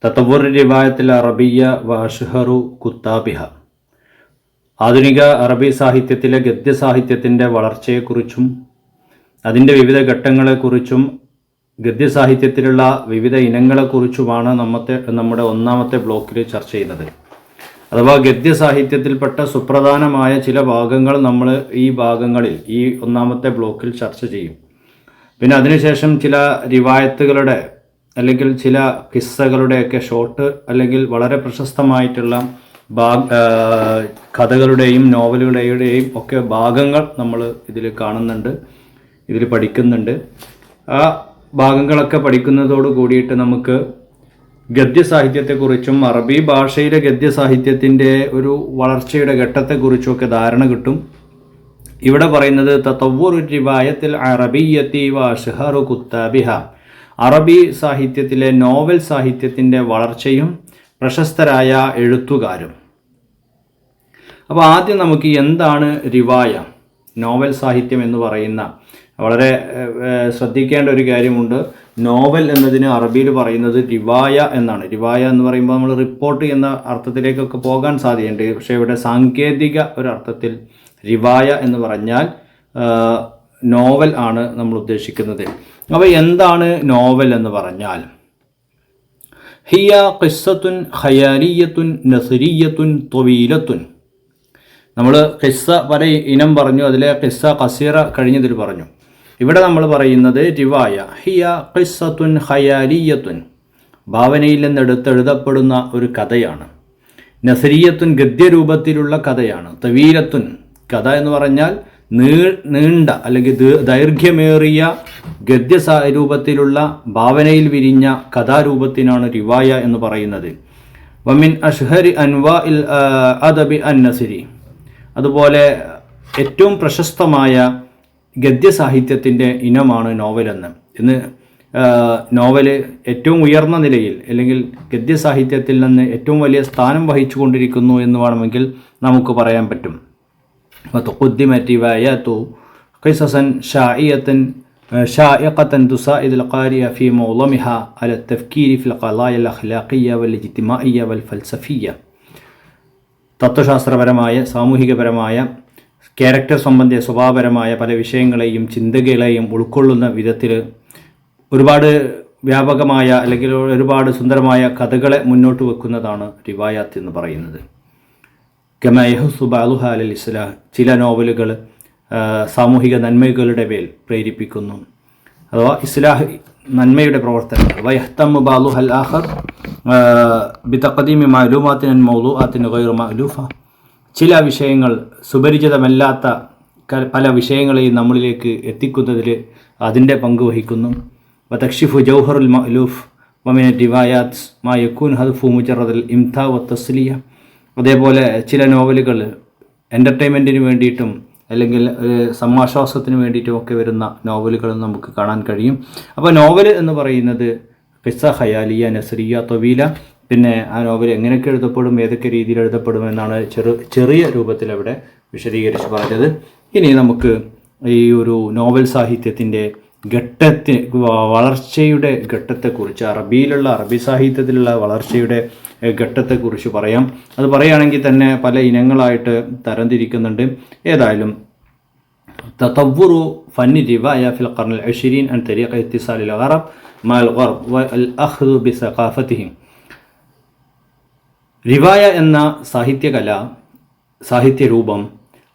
തതവ്വുർ റിവായത്തിൽ അറബിയ വ അഷ്ഹറു കുത്താബിഹ. ആധുനിക അറബി സാഹിത്യത്തിലെ ഗദ്യസാഹിത്യത്തിൻ്റെ വളർച്ചയെക്കുറിച്ചും അതിൻ്റെ വിവിധ ഘട്ടങ്ങളെക്കുറിച്ചും ഗദ്യസാഹിത്യത്തിലുള്ള വിവിധ ഇനങ്ങളെക്കുറിച്ചുമാണ് നമ്മുടെ ഒന്നാമത്തെ ബ്ലോക്കിൽ ചർച്ച ചെയ്യുന്നത്. അഥവാ ഗദ്യസാഹിത്യത്തിൽപ്പെട്ട സുപ്രധാനമായ ചില ഭാഗങ്ങൾ നമ്മൾ ഈ ഒന്നാമത്തെ ബ്ലോക്കിൽ ചർച്ച ചെയ്യും. പിന്നെ അതിനുശേഷം ചില റിവായത്തുകളുടെ അല്ലെങ്കിൽ ചില കിസ്സകളുടെയൊക്കെ ഷോർട്ട് അല്ലെങ്കിൽ വളരെ പ്രശസ്തമായിട്ടുള്ള കഥകളുടെയും നോവലുകളുടെയും ഒക്കെ ഭാഗങ്ങൾ നമ്മൾ ഇതിൽ കാണുന്നുണ്ട്, ഇതിൽ പഠിക്കുന്നുണ്ട്. ആ ഭാഗങ്ങളൊക്കെ പഠിക്കുന്നതോട് കൂടിയിട്ട് നമുക്ക് ഗദ്യസാഹിത്യത്തെക്കുറിച്ചും അറബി ഭാഷയിലെ ഗദ്യസാഹിത്യത്തിൻ്റെ ഒരു വളർച്ചയുടെ ഘട്ടത്തെക്കുറിച്ചുമൊക്കെ ധാരണ കിട്ടും. ഇവിടെ പറയുന്നത് തതവ്വുറു റിവായത്തിൽ അറബിയ്യത്തി വ അഷ്ഹറു കുത്താബിഹ, അറബി സാഹിത്യത്തിലെ നോവൽ സാഹിത്യത്തിൻ്റെ വളർച്ചയും പ്രശസ്തരായ എഴുത്തുകാരും. അപ്പോൾ ആദ്യം നമുക്ക് എന്താണ് റിവായ, നോവൽ സാഹിത്യം എന്ന് പറയുന്ന, വളരെ ശ്രദ്ധിക്കേണ്ട ഒരു കാര്യമുണ്ട്. നോവൽ എന്നതിന് അറബിയിൽ പറയുന്നത് റിവായ എന്നാണ്. റിവായ എന്ന് പറയുമ്പോൾ നമ്മൾ റിപ്പോർട്ട് എന്ന അർത്ഥത്തിലേക്കൊക്കെ പോകാൻ സാധ്യതയുണ്ട്. പക്ഷേ ഇവിടെ സാങ്കേതിക ഒരർത്ഥത്തിൽ റിവായ എന്ന് പറഞ്ഞാൽ നോവൽ ആണ് നമ്മൾ ഉദ്ദേശിക്കുന്നത്. അപ്പോൾ എന്താണ് നോവൽ എന്ന് പറഞ്ഞാൽ? ഹിയ ഖിസ്സത്തുൻ ഖയാലിയത്തുൻ നസ്രിയത്തുൻ ത്വീലത്തുൻ. നമ്മൾ ഖിസ്സ പല ഇനം പറഞ്ഞു, അതിലെ ഖിസ്സ ഖസീറ കഴിഞ്ഞതിൽ പറഞ്ഞു. ഇവിടെ നമ്മൾ പറയുന്നത് റിവായ ഹിയ ഖിസ്സത്തുൻ ഖയാലിയത്തുൻ, ഭാവനയിൽ നിന്ന് എഴുതപ്പെടുന്ന ഒരു കഥയാണ്. നസ്രിയത്തുൻ, ഗദ്യരൂപത്തിലുള്ള കഥയാണ്. തവീലത്തുൻ, കഥ എന്ന് പറഞ്ഞാൽ നീണ്ട അല്ലെങ്കിൽ ദൈർഘ്യമേറിയ ഗദ്യ രൂപത്തിലുള്ള ഭാവനയിൽ വിരിഞ്ഞ കഥാരൂപത്തിനാണ് റിവായ എന്ന് പറയുന്നത്. വമിൻ അഷ്ഹരി അൻവാ ഇൽ അദബി അൻ നസ്രി, അതുപോലെ ഏറ്റവും പ്രശസ്തമായ ഗദ്യസാഹിത്യത്തിൻ്റെ ഇനമാണ് നോവലെന്ന്. ഇന്ന് നോവൽ ഏറ്റവും ഉയർന്ന നിലയിൽ അല്ലെങ്കിൽ ഗദ്യസാഹിത്യത്തിൽ നിന്ന് ഏറ്റവും വലിയ സ്ഥാനം വഹിച്ചു കൊണ്ടിരിക്കുന്നു എന്ന് വേണമെങ്കിൽ നമുക്ക് പറയാൻ പറ്റും. وتقدمت روايات قصصا شائقة تساعد القارئ في معظمها على التفكير في القضايا الأخلاقية والاجتماعية والفلسفية. തത്വശാസ്ത്രപരമായ, സാമൂഹികപരമായ, ക്യാരക്ടർ സംബന്ധിയ, സ്വഭാവപരമായ പല വിഷയങ്ങളെയും ചിന്തകളെയും ഉൾക്കൊള്ളുന്ന വിധത്തിൽ ഒരുപാട് വ്യാപകമായ അല്ലെങ്കിൽ ഒരുപാട് സുന്ദരമായ കഥകളെ മുന്നോട്ട് വെക്കുന്നതാണ് റിവായാത്ത് എന്ന് പറയുന്നത്. കമയഹുസുബാലുഹാൽ ഇസ്ലാഹ്, ചില നോവലുകൾ സാമൂഹിക നന്മകളുടെ മേൽ പ്രേരിപ്പിക്കുന്നു, അഥവാ ഇസ്ലാഹ് നന്മയുടെ പ്രവർത്തനങ്ങൾ. വയഹ്തമു ബാലുഹൽ ആഖർ ബിതഖദീമി മഅലൂമാത്തിൻ മൗളൂആത്തിൻ ഗൈറ മഅലൂഫ, ചില വിഷയങ്ങൾ സുപരിചിതമല്ലാത്ത പല വിഷയങ്ങളെയും നമ്മളിലേക്ക് എത്തിക്കുന്നതിൽ അതിൻ്റെ പങ്ക് വഹിക്കുന്നു. വതക്ഷിഫു ജൗഹറുൽ മഅലൂഫ് വമിന റിവായാത്ത് മാ യകൂൻ ഹദ്ഫു മുജറദൽ ഇംതാ വത്തസ്ലിയ. അതേപോലെ ചില നോവലുകൾ എൻ്റർടൈൻമെൻറ്റിന് വേണ്ടിയിട്ടും അല്ലെങ്കിൽ സമാശ്വാസത്തിന് വേണ്ടിയിട്ടും ഒക്കെ വരുന്ന നോവലുകൾ നമുക്ക് കാണാൻ കഴിയും. അപ്പോൾ നോവൽ എന്ന് പറയുന്നത് ഖിസ്സ ഖയാലിയ നസ്രിയ ത്വീല, പിന്നെ ആ നോവൽ എങ്ങനെയൊക്കെ എഴുതപ്പെടും, ഏതൊക്കെ രീതിയിൽ എഴുതപ്പെടും എന്നാണ് ചെറിയ രൂപത്തിൽ അവിടെ വിശദീകരിച്ച് പറഞ്ഞത്. ഇനി നമുക്ക് ഈ ഒരു നോവൽ സാഹിത്യത്തിൻ്റെ വളർച്ചയുടെ ഘട്ടത്തെക്കുറിച്ച്, അറബി സാഹിത്യത്തിലുള്ള വളർച്ചയുടെ ഘട്ടത്തെക്കുറിച്ച് പറയാം. അത് പറയുകയാണെങ്കിൽ തന്നെ പല ഇനങ്ങളായിട്ട് തരംതിരിക്കുന്നുണ്ട്. ഏതായാലും തതവ്വുറു ഫന്നി റിവായ ഫിൽ ഖർനിൽ 20 അൻ തരീഖ ഇത്തിസാലിൽ അറബ് മഅൽ ഗർബ് വൽ അഖ്ദു ബിസഖാഫതിഹിം. റിവായ എന്ന സാഹിത്യരൂപം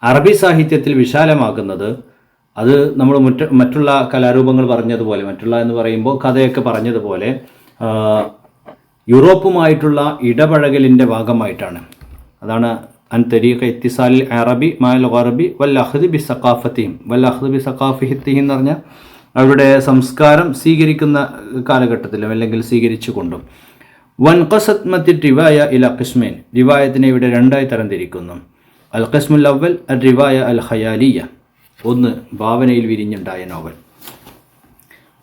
അറബി സാഹിത്യത്തിൽ വിശാലമാകുന്നത്, അത് നമ്മൾ മറ്റുള്ള കലാരൂപങ്ങൾ പറഞ്ഞതുപോലെ, മറ്റുള്ള എന്ന് പറയുമ്പോൾ കഥയൊക്കെ പറഞ്ഞതുപോലെ യൂറോപ്പുമായിട്ടുള്ള ഇടപഴകലിൻ്റെ ഭാഗമായിട്ടാണ്. അതാണ് അൻ തരീഖ ഇത്തിസാലിൽ അറബി മഅൽ ഗർബി വൽ അഖ്ദു ബിസഖാഫതിഹിം. വൽ അഖ്ദു ബിസഖാഫതിഹിം എന്ന് പറഞ്ഞാൽ അവരുടെ സംസ്കാരം സ്വീകരിക്കുന്ന കാലഘട്ടത്തിലും അല്ലെങ്കിൽ സ്വീകരിച്ചുകൊണ്ടും. വൻഖസത് മത്തി റിവായ ഇല ഖിസ്മൈൻ, റിവായത്തിനെ ഇവിടെ രണ്ടായി തരംതിരിക്കുന്നു. അൽ ഖിസ്മുൽ അവൽ അൽ റിവായ അൽ ഖയാലിയ, ഒന്ന് ഭാവനയിൽ വിരിഞ്ഞുണ്ടായ നോവൽ.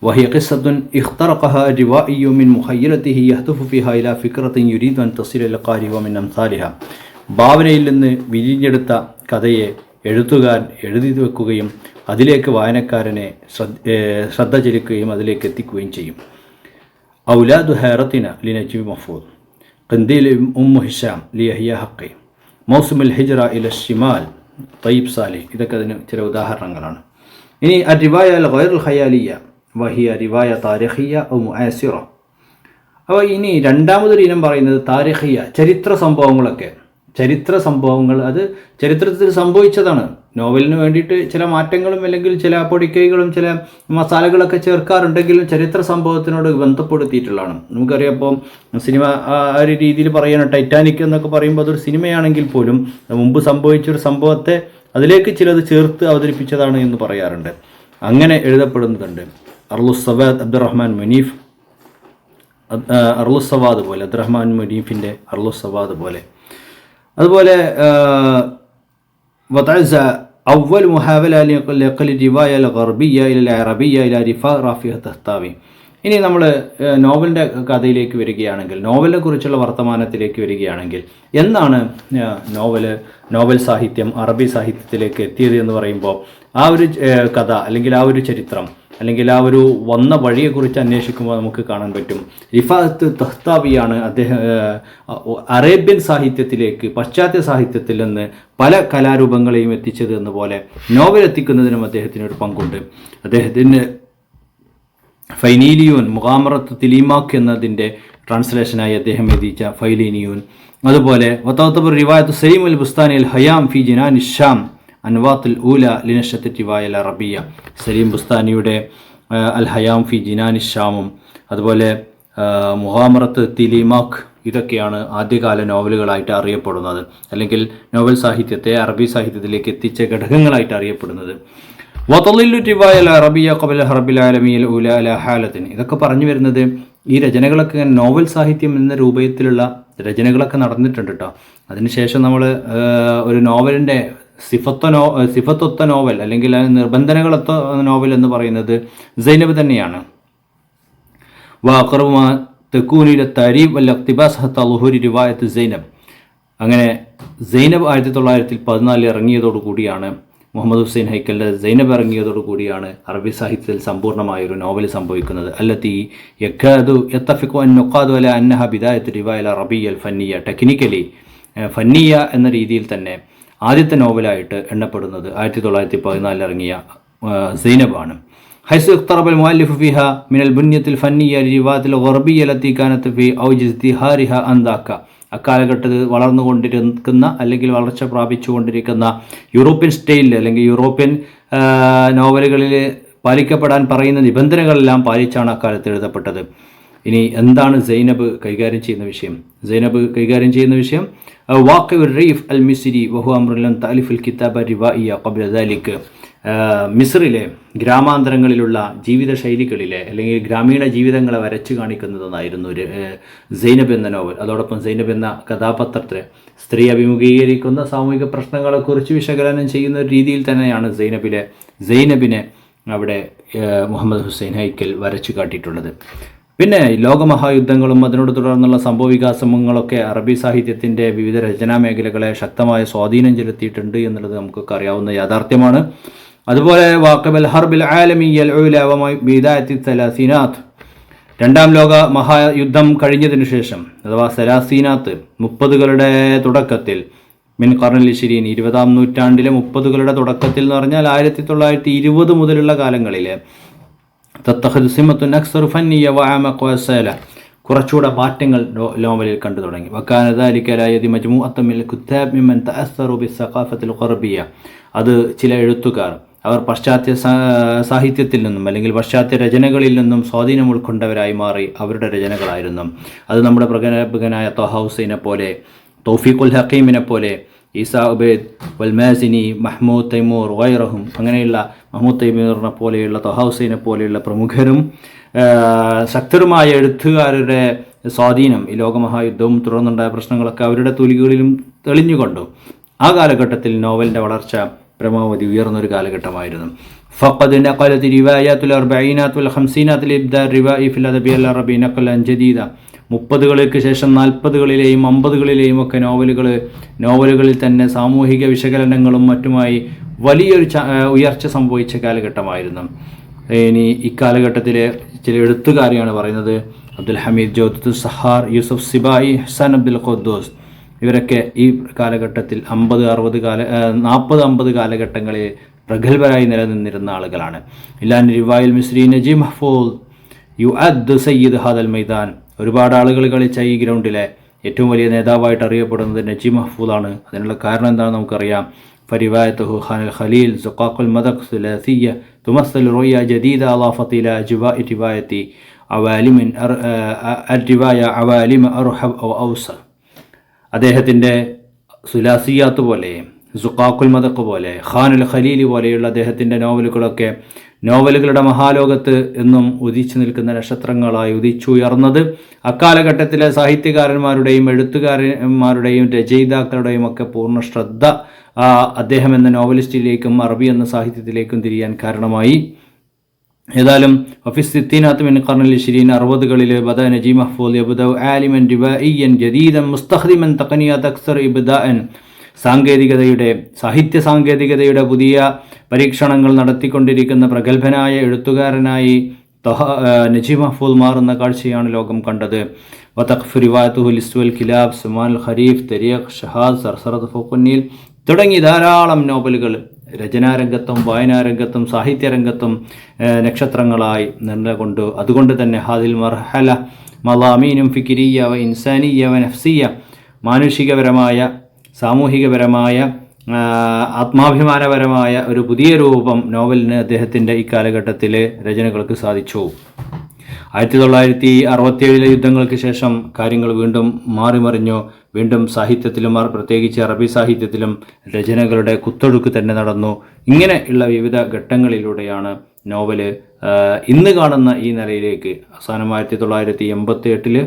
വഹിയ ഖിസ്സത്തുൻ ഇഖ്തറഖഹാ റിവാഇയ്യു മിൻ മുഖയ്യലതിഹി യഹ്തഫു ഫിഹാ ഇലാ ഫിക്റത്തിൻ യുരീദു അൻ തസില ഇല ഖാരി വ മിൻ അംസാലിഹ. ഭാവനയിൽ നിന്ന് വിരിഞ്ഞെടുത്ത കഥയെ എഴുത്തുകാരൻ എഴുതി വെക്കുകയും അതിലേക്ക് വായനക്കാരനെ ശ്രദ്ധ ചെലുക്കുകയും അതിലേക്ക് എത്തിക്കുകയും ചെയ്യും. ഔലാദു ഹൈറത്തിന ലിനജീബ് മഹ്ഫൂദ്, ഖന്ദീൽ ഉമ്മു ഹിഷാം ലിയഹിയ ഹക്കി, മൗസുമുൽ ഹിജ്റ ഇല ഷിമാൽ തയ്യിബ് സാലിഹ്. ഇതൊക്കെ അതിന് ചില ഉദാഹരണങ്ങളാണ്. ഇനി റിവായ അൽ ഗൈറുൽ ഖയാലിയ വഹിയ റിവായ താരിഖിയ ഔ മുആസിറ. അപ്പോൾ ഇനി രണ്ടാമതൊരു ഇനം പറയുന്നത് താരിഖിയ, ചരിത്ര സംഭവങ്ങളൊക്കെ. ചരിത്ര സംഭവങ്ങൾ അത് ചരിത്രത്തിൽ സംഭവിച്ചതാണ്. നോവലിന് വേണ്ടിയിട്ട് ചില മാറ്റങ്ങളും അല്ലെങ്കിൽ ചില പൊടിക്കൈകളും ചില മസാലകളൊക്കെ ചേർക്കാറുണ്ടെങ്കിലും ചരിത്ര സംഭവത്തിനോട് ബന്ധപ്പെടുത്തിയിട്ടുള്ളതാണ്. നമുക്കറിയാം, ഇപ്പോൾ സിനിമ ആ ഒരു രീതിയിൽ പറയുകയാണ്, ടൈറ്റാനിക് എന്നൊക്കെ പറയുമ്പോൾ അതൊരു സിനിമയാണെങ്കിൽ പോലും മുമ്പ് സംഭവിച്ചൊരു സംഭവത്തെ അതിലേക്ക് ചിലത് ചേർത്ത് അവതരിപ്പിച്ചതാണ് എന്ന് പറയാറുണ്ട്. അങ്ങനെ എഴുതപ്പെടുന്നതുണ്ട്. അർലുസ്സവാദ് അബ്ദുറഹ്മാൻ മുനീഫ്, അർലുസ്സവാദ് പോലെ, അബ്ദുറഹ്മാൻ മുനീഫിൻ്റെ അർലുസ്സവാദ് പോലെ. അതുപോലെ വതഅസ അവൽ മുഹാവല ലിഖൽ റിവായ അൽ ഗർബിയ ഇല അറബിയ ഇല റിഫാ റാഫിഹ തഹ്താവി. ഇനി നമ്മൾ നോവലിൻ്റെ കഥയിലേക്ക് വരികയാണെങ്കിൽ, നോവലിനെ കുറിച്ചുള്ള വർത്തമാനത്തിലേക്ക് വരികയാണെങ്കിൽ, എന്നാണ് നോവൽ സാഹിത്യം അറബി സാഹിത്യത്തിലേക്ക് എത്തിയത് എന്ന് പറയുമ്പോൾ ആ ഒരു കഥ അല്ലെങ്കിൽ ആ ഒരു ചരിത്രം അല്ലെങ്കിൽ ആ ഒരു വന്ന വഴിയെക്കുറിച്ച് അന്വേഷിക്കുമ്പോൾ നമുക്ക് കാണാൻ പറ്റും. റിഫാഅത്ത് തഹ്താവിയാണ് അദ്ദേഹം അറേബ്യൻ സാഹിത്യത്തിലേക്ക്, പാശ്ചാത്യ സാഹിത്യത്തിൽ നിന്ന് പല കലാരൂപങ്ങളെയും എത്തിച്ചത് എന്നപോലെ നോവൽ എത്തിക്കുന്നതിനും അദ്ദേഹത്തിന് ഒരു പങ്കുണ്ട്. അദ്ദേഹത്തിന് ഫൈനീലിയൂൻ മുഗാമറത്ത് തിലീമാക്ക് എന്നതിൻ്റെ ട്രാൻസ്ലേഷനായി അദ്ദേഹം എഴുതിച്ച ഫൈലീനിയൂൻ. അതുപോലെ വതഅതബർ റിവായത്ത് സലീം അൽ ബുസ്താനി അൽ ഹയാം ഫി ജിനാൻ ഇഷാം അൻവാത്തുൽ ഊല ലിനഷത്ത് റിവായ അൽ അറബിയ. സലീം ബുസ്താനിയുടെ അൽ ഹയാം ഫി ജിനാൻ ഇഷാമും അതുപോലെ മുഗാമറത്ത് തിലീമാക്ക് ഇതൊക്കെയാണ് ആദ്യകാല നോവലുകളായിട്ട് അറിയപ്പെടുന്നത്, അല്ലെങ്കിൽ നോവൽ സാഹിത്യത്തെ അറബി സാഹിത്യത്തിലേക്ക് എത്തിച്ച ഘടകങ്ങളായിട്ട് അറിയപ്പെടുന്നത്. വതളില്ലു റിവായ അൽ അറബിയ ഖബല ഹർബിൽ ആലമിയൽ ഊല അല ഹാലത്തിൻ. ഇതൊക്കെ പറഞ്ഞു വരുന്നത് ഈ രചനകളൊക്കെ നോവൽ സാഹിത്യം എന്ന രൂപത്തിലുള്ള രചനകളൊക്കെ നടന്നിട്ടുണ്ട് കേട്ടോ. അതിനുശേഷം നമ്മൾ ഒരു നോവലിൻ്റെ സിഫത്തൊത്ത നോവൽ അല്ലെങ്കിൽ നിർബന്ധനകളൊത്ത നോവൽ എന്ന് പറയുന്നത് സൈനബ് തന്നെയാണ്. വാഖറുമ തെക്കൂനിലെ തരീബ് അൽ ഇഖ്തിബാസ് ഹത്ത ളുഹൂരി റിവായത്ത് സൈനബ്. അങ്ങനെ സൈനബ് 1914 ഇറങ്ങിയതോടുകൂടിയാണ്, മുഹമ്മദ് ഹുസൈൻ ഹൈക്കലിൻ്റെ സൈനബ് ഇറങ്ങിയതോടുകൂടിയാണ് അറബി സാഹിത്യത്തിൽ സമ്പൂർണ്ണമായൊരു നോവൽ സംഭവിക്കുന്നത്. അല്ലത്തി യക്കാദു യത്തഫിഖു അൻ നുഖാദു അല അന്നഹ ബിദായത്ത് റിവായ അൽ അറബിയ അൽ ഫന്നിയ. ടെക്നിക്കലി ഫന്നിയ എന്ന രീതിയിൽ തന്നെ ആദ്യത്തെ നോവലായിട്ട് എണ്ണപ്പെടുന്നത് 1914 ഇറങ്ങിയ സൈനബാണ്. ഹൈസു ഇഖ്തറബൽ മുഅല്ലിഫു ഫിഹ മിനൽ ബുന്യത്തിൽ ഫന്നിയ റിവായത്തിൽ ഗർബിയ ലത്തി കാനത്ത് ഫി ഔജിസ് ദിഹാരിഹ അന്ദാക്ക. അക്കാലഘട്ടത്തിൽ വളർന്നുകൊണ്ടിരിക്കുന്ന അല്ലെങ്കിൽ വളർച്ച പ്രാപിച്ചുകൊണ്ടിരിക്കുന്ന യൂറോപ്യൻ സ്റ്റൈലിൽ അല്ലെങ്കിൽ യൂറോപ്യൻ നോവലുകളിൽ പാലിക്കപ്പെടാൻ പറയുന്ന നിബന്ധനകളെല്ലാം പാലിച്ചാണ് അക്കാലത്ത് എഴുതപ്പെട്ടത്. ഇനി എന്താണ് സൈനബ് കൈകാര്യം ചെയ്യുന്ന വിഷയം? സൈനബ് കൈകാര്യം ചെയ്യുന്ന വിഷയം വാഖിഉർ റീഫ് അൽ മിസ്രി വഹു അംറുൻ തഅലിഫുൽ കിതാബ റിവായിയ ഖബ്ല ദാലിക്. മിസ്രിലെ ഗ്രാമാന്തരങ്ങളിലുള്ള ജീവിത ശൈലികളിലെ അല്ലെങ്കിൽ ഗ്രാമീണ ജീവിതങ്ങളെ വരച്ചു കാണിക്കുന്നതെന്നായിരുന്നു ഒരു സൈനബ് എന്ന നോവൽ. അതോടൊപ്പം സൈനബ് എന്ന കഥാപാത്രത്തെ സ്ത്രീ അഭിമുഖീകരിക്കുന്ന സാമൂഹിക പ്രശ്നങ്ങളെക്കുറിച്ച് വിശകലനം ചെയ്യുന്ന ഒരു രീതിയിൽ തന്നെയാണ് സൈനബിനെ അവിടെ മുഹമ്മദ് ഹുസൈൻ ഹൈക്കൽ വരച്ചു കാട്ടിയിട്ടുള്ളത്. പിന്നെ ലോകമഹായുദ്ധങ്ങളും അതിനോട് തുടർന്നുള്ള സംഭവവികാസങ്ങളൊക്കെ അറബി സാഹിത്യത്തിൻ്റെ വിവിധ രചനാ മേഖലകളെ ശക്തമായ സ്വാധീനം ചെലുത്തിയിട്ടുണ്ട് എന്നുള്ളത് നമുക്കൊക്കെ അറിയാവുന്ന യാഥാർത്ഥ്യമാണ്. അതുപോലെ വാഖബൽ ഹർബിൽ ആലമിയൽ ഊല ബിദായത്തി സലാസീനാത്ത്. രണ്ടാം ലോക മഹായുദ്ധം കഴിഞ്ഞതിനു ശേഷം അഥവാ സലാസീനാത്ത് 30കളുടെ തുടക്കത്തിൽ, മിൻ ഖർനിൽ ഇശ്രീൻ 20ാം നൂറ്റാണ്ടിലെ 30കളുടെ തുടക്കത്തിൽ എന്ന് പറഞ്ഞാൽ 1920 മുതലുള്ള കാലങ്ങളിൽ തത്തഖദ് സിമത്തുൻ അക്സർ ഫന്നിയ വഅമഖ വസല, കുറച്ചുകൂടെ മാറ്റങ്ങൾ നോവലിൽ കണ്ടു തുടങ്ങി. വക്കാന ദാലിക ലാ യദി മജ്മൂഅത്തുൻ മിനൽ കുത്താബ് മിമ്മൻ തഅസ്സറു ബിസ്സഖാഫത്തിൽ ഖർബിയ. അത് ചില എഴുത്തുകാർ അവർ പാശ്ചാത്യ സാഹിത്യത്തിൽ നിന്നും അല്ലെങ്കിൽ പാശ്ചാത്യ രചനകളിൽ നിന്നും സ്വാധീനം ഉൾക്കൊണ്ടവരായി മാറി അവരുടെ രചനകളായിരുന്നു. അത് നമ്മുടെ പ്രഗത്ഭനായ ത്വഹ ഹുസൈനെ പോലെ, തൗഫീഖുൽ ഹക്കീമിനെ പോലെ, ഈസാ ഉബൈദ് വൽമാസിനി, മഹ്മൂദ് തൈമൂർ വൈറഹും, അങ്ങനെയുള്ള മഹ്മൂദ് തൈമൂറിനെ പോലെയുള്ള ത്വഹ ഹുസൈനെ പോലെയുള്ള പ്രമുഖരും ശക്തരുമായ എഴുത്തുകാരുടെ സ്വാധീനം ഈ ലോകമഹായുദ്ധവും തുടർന്നുണ്ടായ പ്രശ്നങ്ങളൊക്കെ അവരുടെ തൂലികകളിലും തെളിഞ്ഞുകൊണ്ടു. ആ കാലഘട്ടത്തിൽ നോവലിൻ്റെ വളർച്ച പരമാവധി ഉയർന്നൊരു കാലഘട്ടമായിരുന്നു. ഫഖദ് നഖലത് റിവായാത്തുൽ അർബഈനാത്തുൽ ഖംസീനാത്തുൽ ഇബ്ദാ റിവായി ഫിൽ അദബി അൽ അറബി നഖലൻ ജദീദ. 30കൾക്ക് ശേഷം 40കളിലെയും 50കളിലെയും ഒക്കെ നോവലുകളിൽ തന്നെ സാമൂഹിക വിശകലനങ്ങളും മറ്റുമായി വലിയൊരു ഉയർച്ച സംഭവിച്ച കാലഘട്ടമായിരുന്നു. ഇനി ഇക്കാലഘട്ടത്തിലെ ചില എഴുത്തുകാരെയാണ് പറയുന്നത്. അബ്ദുൽ ഹമീദ് ജോദത്ത് സഹാർ, യൂസുഫ് സിബായി, ഹസൻ അബ്ദുൽ ഖുദ്ദൂസ് ഇവരൊക്കെ ഈ കാലഘട്ടത്തിൽ 40-50 കാലഘട്ടങ്ങളിൽ പ്രഗത്ഭരായി നിലനിന്നിരുന്ന ആളുകളാണ്. ഇലാൻ റിവായിൽ മിസ്രി നജീബ് മഹ്ഫൂദ് യുഅദ് സയ്യിദ് ഹാദൽ മൈദാൻ. ഒരുപാട് ആളുകൾ കളിച്ച ഈ ഗ്രൗണ്ടിലെ ഏറ്റവും വലിയ നേതാവായിട്ട് അറിയപ്പെടുന്നത് നജീബ് മഹ്ഫൂദാണ്. അതിനുള്ള കാരണം എന്താണെന്ന് നമുക്കറിയാം. فروايته خان الخليل زقاق المدق ثلاثية تمثل رؤية جديدة أضافت إلى أجواء رواية عوالم أرحب أو أوسع. അദ്ദേഹത്തിൻ്റെ സുലാസിയാത്ത് പോലെ, സുഖാഖുൽ മദഖ് പോലെ, ഖാനുൽ ഖലീൽ പോലെയുള്ള അദ്ദേഹത്തിൻ്റെ നോവലുകളൊക്കെ നോവലുകളുടെ മഹാലോകത്ത് എന്നും ഉദിച്ചു നിൽക്കുന്ന നക്ഷത്രങ്ങളായി ഉദിച്ചുയർന്നത് അക്കാലഘട്ടത്തിലെ സാഹിത്യകാരന്മാരുടെയും എഴുത്തുകാരന്മാരുടെയും രചയിതാക്കളുടെയും ഒക്കെ പൂർണ്ണ ശ്രദ്ധ അദ്ദേഹം എന്ന നോവലിസ്റ്റിലേക്കും അറബി എന്ന സാഹിത്യത്തിലേക്കും തിരിയാൻ കാരണമായി. ഏതായാലും ഫിസ്തിനാത്ത് മിൻ ഖർനിൽ 60കളിൽ ബദ നജീബ് മഹ്ഫൂദ് യബ്ദഉ ആലിമൻ റിവായിയൻ ജദീദൻ മുസ്തഖ്ദിമൻ തഖനിയാത്ത് അക്സർ ഇബ്ദാഅൻ. സാഹിത്യ സാങ്കേതികതയുടെ പുതിയ പരീക്ഷണങ്ങൾ നടത്തിക്കൊണ്ടിരിക്കുന്ന പ്രഗത്ഭനായ എഴുത്തുകാരനായി നജീബ് മഹ്ഫൂദ് മാറുന്ന കാഴ്ചയാണ് ലോകം കണ്ടത്. വതഖ്ഫ് റിവായത്തുഹു ലിസ്വൽ കിലാബ്, സുമാൻ ഖരീഫ്, തരീഖ്, ഷഹാദ്, സർസറത്ത് ഫൗഖുന്നീൽ തുടങ്ങി ധാരാളം നോവലുകൾ രചനാരംഗത്തും വായനാരംഗത്തും സാഹിത്യരംഗത്തും നക്ഷത്രങ്ങളായി നിലകൊണ്ടു. അതുകൊണ്ട് തന്നെ ഹാദിൽ മർഹല മളാമീനും ഫിക്രിയ വ ഇൻസാനിയ വ നഫ്സിയ, മാനുഷികപരമായ സാമൂഹികപരമായ ആത്മാഭിമാനപരമായ ഒരു പുതിയ രൂപം നോവലിന് അദ്ദേഹത്തിൻ്റെ ഈ കാലഘട്ടത്തിലെ രചനകൾക്ക് സാധിച്ചു. 1967 യുദ്ധങ്ങൾക്ക് ശേഷം കാര്യങ്ങൾ വീണ്ടും മാറിമറിഞ്ഞു. വീണ്ടും സാഹിത്യത്തിലും പ്രത്യേകിച്ച് അറബി സാഹിത്യത്തിലും രചനകളുടെ കുത്തൊഴുക്ക് തന്നെ നടന്നു. ഇങ്ങനെയുള്ള വിവിധ ഘട്ടങ്ങളിലൂടെയാണ് നോവല് ഇന്ന് കാണുന്ന ഈ നിലയിലേക്ക് അവസാനം 1988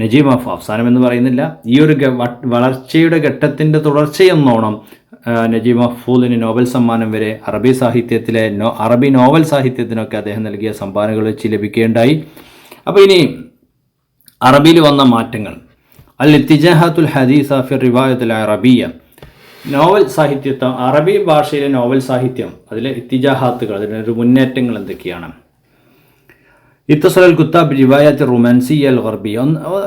നജീബ് മഹ്ഫൂദ്, അവസാനം എന്ന് പറയുന്നില്ല, ഈ ഒരു വളർച്ചയുടെ ഘട്ടത്തിൻ്റെ തുടർച്ചയെന്നോണം നജീബ് മഹ്ഫൂദിന് നോബൽ സമ്മാനം വരെ അറബി സാഹിത്യത്തിലെ അറബി നോവൽ സാഹിത്യത്തിനൊക്കെ അദ്ദേഹം നൽകിയ സംഭാവനകൾ വെച്ച് ലഭിക്കുകയുണ്ടായി. അപ്പോൾ ഇനി അറബിയിൽ വന്ന മാറ്റങ്ങൾ. അൽ ഇത്തിജാഹാത്തുൽ ഹദീസ ഫി റിവായത്തുൽ അറബിയ. നോവൽ സാഹിത്യത്വം, അറബി ഭാഷയിലെ നോവൽ സാഹിത്യം, അതിലെ ഇത്തിജാഹാത്തുകൾ, അതിനൊരു മുന്നേറ്റങ്ങൾ എന്തൊക്കെയാണ്? ഇത്തസലൽ കുത്താബ് റിവായത്ത് റൊമാൻസിയ അൽ ഗർബിയ.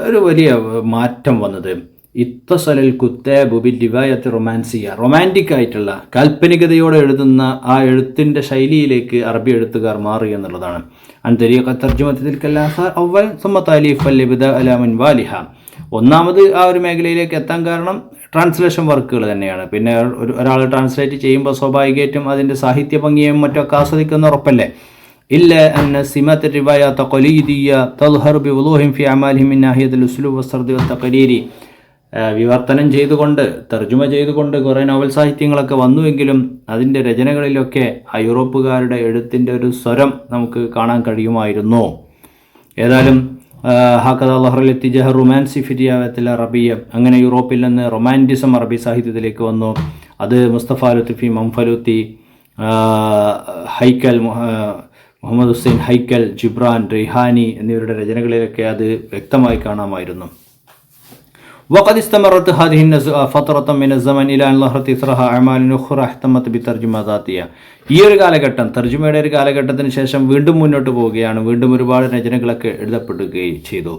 ഒരു വലിയ മാറ്റം വന്നത് ഇത്തസലൽ കുത്താബ് ബി റിവായത്ത് റൊമാൻസിയ, റൊമാൻറ്റിക് ആയിട്ടുള്ള കാൽപ്പനികതയോടെ എഴുതുന്ന ആ എഴുത്തിൻ്റെ ശൈലിയിലേക്ക് അറബി എഴുത്തുകാർ മാറി എന്നുള്ളതാണ്. അൻ തരീഖ തർജുമത്തി തിൽക്കൽ ആസാർ അവൽ സുമ്മ താലീഫ് അൽ ഇബ്ദാ അലാ മൻവാലിഹ. ഒന്നാമത് ആ ഒരു മേഖലയിലേക്ക് എത്താൻ കാരണം ട്രാൻസ്ലേഷൻ വർക്കുകൾ തന്നെയാണ്. പിന്നെ ഒരാൾ ട്രാൻസ്ലേറ്റ് ചെയ്യുമ്പോൾ സ്വാഭാവികമായിട്ടും അതിൻ്റെ സാഹിത്യ ഭംഗിയും മറ്റൊക്കെ ആസ്വദിക്കുന്ന ഉറപ്പല്ലേ. ഇല്ല അന്ന സിമത്ത് റിവായത്ത് ഖലീദിയ തദ്ഹറു ബിവുളൂഹിൻ ഫി അമാലിഹിം മിൻ നാഹിയത്തുൽ ഉസ്ലൂബ് വസ്സർദ് വത്തഖരീരി. വിവർത്തനം ചെയ്തുകൊണ്ട് തർജുമ ചെയ്തുകൊണ്ട് കുറേ നോവൽ സാഹിത്യങ്ങളൊക്കെ വന്നുവെങ്കിലും അതിൻ്റെ രചനകളിലൊക്കെ ആ യൂറോപ്പുകാരുടെ എഴുത്തിൻ്റെ ഒരു സ്വരം നമുക്ക് കാണാൻ കഴിയുമായിരുന്നു. ഏതായാലും ഹാക്കദ ലഹ്റൽ ഇത്തിജാഹ റൊമാൻസി ഫി റിവായത്തിൽ അറബിയ, അങ്ങനെ യൂറോപ്പിൽ നിന്ന് റൊമാൻറ്റിസം അറബി സാഹിത്യത്തിലേക്ക് വന്നു. അത് മുസ്തഫ ലുത്ഫി, മംഫലൂത്തി, ഹൈക്കൽ, മുഹമ്മദ് ഹുസൈൻ ഹൈക്കൽ, ജിബ്രാൻ, റിഹാനി എന്നിവരുടെ രചനകളിലൊക്കെ അത് വ്യക്തമായി കാണാമായിരുന്നു. وقد استمرت هذه فترة من الزمن إلى أن ظهرت إثرها أعمال أخرى اهتمت بترجمة ذاتية. ഈ ഒരു കാലഘട്ടം, തർജുമയുടെ ഒരു കാലഘട്ടത്തിന് ശേഷം വീണ്ടും മുന്നോട്ട് പോവുകയാണ്. വീണ്ടും ഒരുപാട് രചനകളൊക്കെ എഴുതപ്പെടുകയും ചെയ്തു.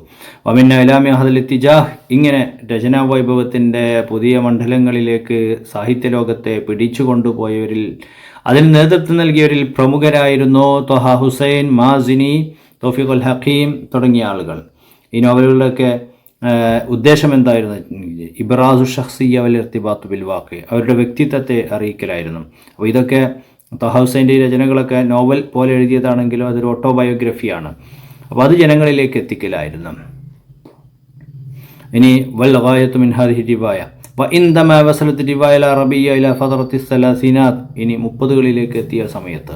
വമിന്ന ഇലാമി ഹദൽ ഇത്തിജാഹ്, ഇങ്ങനെ രചനാ വൈഭവത്തിൻ്റെ പുതിയ മണ്ഡലങ്ങളിലേക്ക് സാഹിത്യലോകത്തെ പിടിച്ചു കൊണ്ടുപോയവരിൽ, അതിന് നേതൃത്വം നൽകിയവരിൽ പ്രമുഖരായിരുന്നു ത്വഹ ഹുസൈൻ, മാസിനി, തൗഫീഖുൽ ഹക്കീം തുടങ്ങിയ ആളുകൾ. ഈ നോവലുകളിലൊക്കെ ഉദ്ദേശം എന്തായിരുന്നു? ഇബ്രാസു ഷഖ്സിയ്യ വൽ ഇർത്തിബാത്ത് ബിൽ വാഖി, അവരുടെ വ്യക്തിത്വത്തെ അറിയിക്കലായിരുന്നു. അപ്പോൾ ഇതൊക്കെ ത്വഹ ഹുസൈൻ്റെ ഈ രചനകളൊക്കെ നോവൽ പോലെ എഴുതിയതാണെങ്കിലും അതൊരു ഓട്ടോബയോഗ്രഫിയാണ്. അപ്പോൾ അത് ജനങ്ങളിലേക്ക് എത്തിക്കലായിരുന്നു. ഇനി വൽ ഗായത്തു മിൻ ഹാദിഹി റിവായ വഇൻദമാ വസലത്ത് റിവായ അറബിയ ഇലാ ഫദറത്തി സലാസിനാത്ത്, ഇനി 30കളിലേക്ക് എത്തിയ സമയത്ത്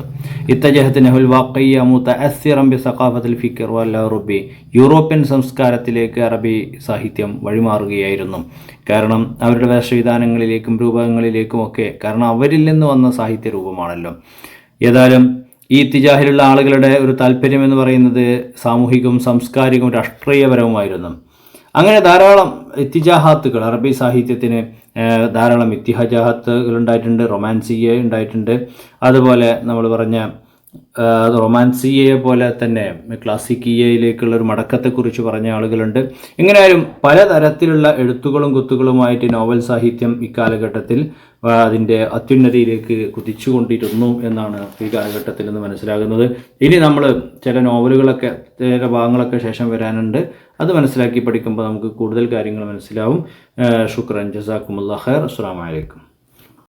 ഇത്തജഹത്ത് നഹുൽ വാഖിയ മുതഅസ്സിറൻ ബി സഖാഫത്തിൽ ഫിക്ർ വൽ അറബി, യൂറോപ്യൻ സംസ്കാരത്തിലേക്ക് അറബി സാഹിത്യം വഴിമാറുകയായിരുന്നു. കാരണം അവരുടെ വേഷവിധാനങ്ങളിലേക്കും രൂപങ്ങളിലേക്കുമൊക്കെ, കാരണം അവരിൽ നിന്ന് വന്ന സാഹിത്യ രൂപമാണല്ലോ. ഏതായാലും ഈ ഇത്തിജാഹിലുള്ള ആളുകളുടെ ഒരു താല്പര്യം എന്ന് പറയുന്നത് സാമൂഹികവും സാംസ്കാരികവും രാഷ്ട്രീയപരവുമായിരുന്നു. അങ്ങനെ ധാരാളം ഇത്തിജാഹാത്തുകൾ അറബി സാഹിത്യത്തിന് ധാരാളം ഇത്തിഹാജാത്തുകൾ ഉണ്ടായിട്ടുണ്ട്, റൊമാൻസിയ ഉണ്ടായിട്ടുണ്ട്. അതുപോലെ നമ്മൾ പറഞ്ഞ റൊമാൻസിയയെ പോലെ തന്നെ ക്ലാസിക്കീയയിലേക്കുള്ള ഒരു മടക്കത്തെക്കുറിച്ച് പറഞ്ഞ ആളുകളുണ്ട്. എങ്ങനെയായാലും പലതരത്തിലുള്ള എഴുത്തുകളും കുത്തുകളുമായിട്ട് നോവൽ സാഹിത്യം ഇക്കാലഘട്ടത്തിൽ അതിൻ്റെ അത്യുന്നതിയിലേക്ക് കുതിച്ചുകൊണ്ടിരുന്നു എന്നാണ് ഈ കാലഘട്ടത്തിൽ നിന്ന് മനസ്സിലാകുന്നത്. ഇനി നമ്മൾ ചില നോവലുകളൊക്കെ ചില ഭാഗങ്ങളൊക്കെ ശേഷം വരാനുണ്ട്. അത് മനസ്സിലാക്കി പഠിക്കുമ്പോൾ നമുക്ക് കൂടുതൽ കാര്യങ്ങൾ മനസ്സിലാവും. ശുക്രൻ, ജസാക്കുമുല്ലാഹ് ഖൈർ. അസ്സലാമു അലൈക്കും.